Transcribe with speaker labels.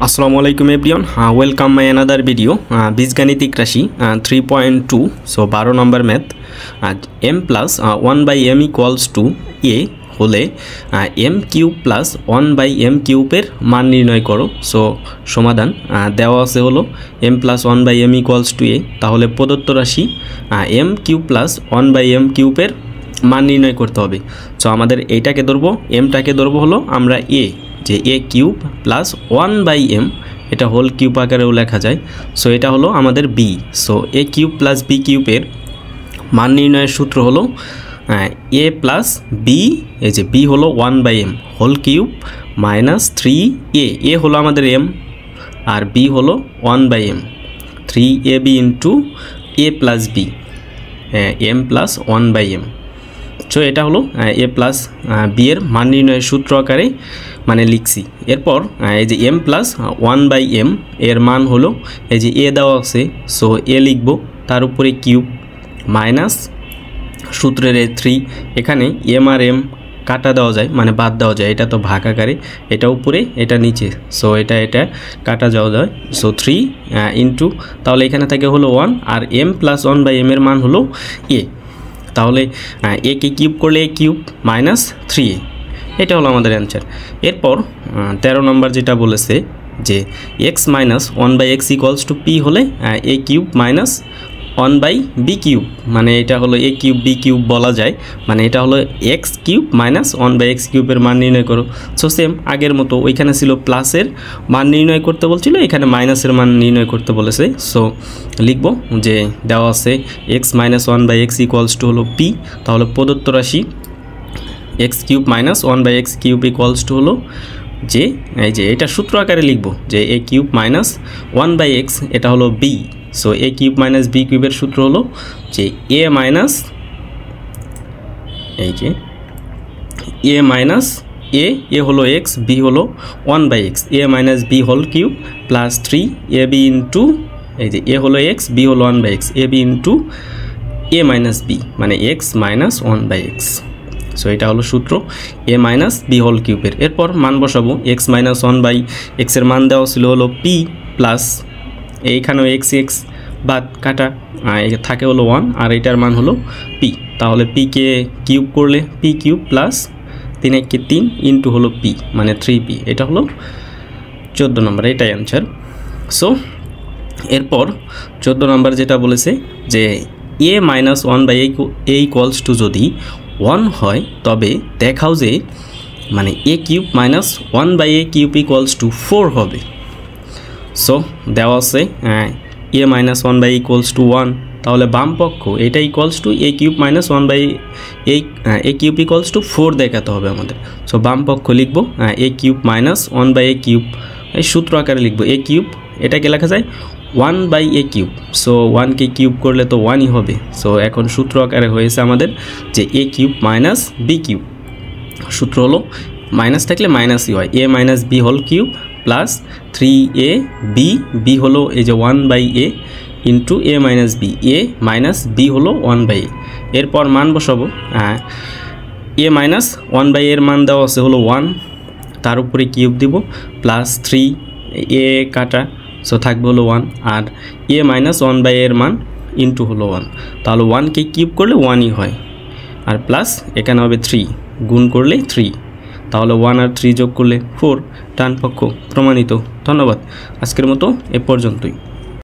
Speaker 1: আসসালামু আলাইকুম everyone, welcome my another video. বীজগাণিতিক রাশি 3.2, so 12 number math. m plus 1/m equals to a হলে m কিউব প্লাস 1/m কিউবের মান নির্ণয় করো। সো সমাধান দেওয়া আছে হলো m plus 1/m equals to a, তাহলে প্রদত্ত রাশি m কিউব প্লাস 1/m কিউবের মান নির্ণয় করতে হবে। সো আমাদের এইটাকে ধরবো, mটাকে ধরবো হলো আমরা a, যে a কিউব প্লাস 1/m, এটা হোল কিউব আকারেও লেখা যায়। সো এটা হলো আমাদের b। So a cube plus b কিউবের মান নির্ণয়ের সূত্র হলো a প্লাস b, এই যে b হলো 1/m whole cube minus 3a, a হলো আমাদের m আর b হলো 1/m, 3ab into a plus b, m plus 1/m। So এটা হলো a প্লাস b এর মান নির্ণয়ের সূত্র আকারে মানে লিখছি। এরপর এই যে m প্লাস 1/m এর মান হলো এই যে a দেওয়া আছে, সো a লিখব, তার উপরে কিউব মাইনাস সূত্রের 3, এখানে m আর m কাটা দেওয়া যায় মানে বাদ দেওয়া যায়, এটা তো ভাগ আকারে, এটা উপরে এটা নিচে, সো এটা কাটা যাওয়া যায়। সো 3 ইন্টু, তাহলে এখানে থাকে হলো 1 আর m প্লাস 1/m এর মান হলো a, তাহলে a কে কিউব করলে a কিউব মাইনাস 3a, এটা হলো আমাদের অ্যান্সার। এরপর 13 নম্বর যেটা বলেছে যে x minus 1/x equals to p হলে a cube minus 1/b cube, মানে এটা হলো a কিউব b কিউব বলা যায়, মানে এটা হলো x কিউব মাইনাস 1/x কিউবের মান নির্ণয় করো। সো সেম আগের মতো, ওইখানে ছিল প্লাসের মান নির্ণয় করতে বলছিল, এখানে মাইনাসের মান নির্ণয় করতে বলেছে। সো লিখব যে দেওয়া আছে x minus 1/x equals to হলো p, তাহলে প্রদত্ত রাশি x cube minus 1/x cube equals to হলো যে এই যে এটা সূত্র আকারে লিখব যে a কিউব মাইনাস 1/x, এটা হলো b। So a cube minus b কিউবের সূত্র হলো যে a মাইনাস, এই যে a মাইনাস a হলো x, b হলো 1/x, a minus b whole cube plus 3ab into, এই যে a হলো x, b হলো 1/x, ab into a minus b, মানে x মাইনাস 1/x। সো এটা হলো সূত্র a মাইনাস b হোল কিউবের। এরপর মান বসাবো, x মাইনাস 1/x এর মান দেওয়া ছিল হলো p প্লাস, এইখানেও x বাদ কাটা থাকে হলো 1 আর এটার মান হলো p, তাহলে p কে কিউব করলে p কিউব প্লাস 3 ইন্টু হলো p, মানে 3p, এটা হলো 14 নম্বর, এটাই অ্যান্সার। সো এরপর 14 নম্বর যেটা বলেছে যে a minus 1/a equals to যদি 1 হয় তবে দেখাও যে মানে a cube minus 1/a cube equals to 4 হবে। সো দেওয়া আছে a minus 1/a equals to 1, তাহলে বাম পক্ষ এটা equals to a cube minus 1/a cube equals to 4 দেখাতে হবে আমাদের। সো বাম পক্ষ লিখবো a cube minus 1/a cube, এই সূত্র আকারে লিখবো a কিউব, এটাকে লেখা যায় 1/a cube. So 1 K cube করলে তো 1ই হবে। সো এখন সূত্র আকারে হয়েছে আমাদের যে a cube minus b cube, সূত্র হলো মাইনাস থাকলে মাইনাসই হয়, a minus b whole cube plus 3ab, b হলো এই যে 1/a into a minus b, a minus b হলো 1/a। এরপর মান বসাবো, a মাইনাস 1/a এর মান দেওয়া আছে হলো 1, তার উপরে কিউব দিব প্লাস 3a কাটা, সো থাকবে হলো 1 আর a মাইনাস 1/a এর মান ইন্টু হলো 1, তাহলে 1 কে কিউব করলে 1ই হয় আর প্লাস এখানে হবে 3 গুণ করলে 3, তাহলে 1 আর 3 যোগ করলে 4, ডান পক্ষ প্রমাণিত। ধন্যবাদ, আজকের মতো এ পর্যন্তই।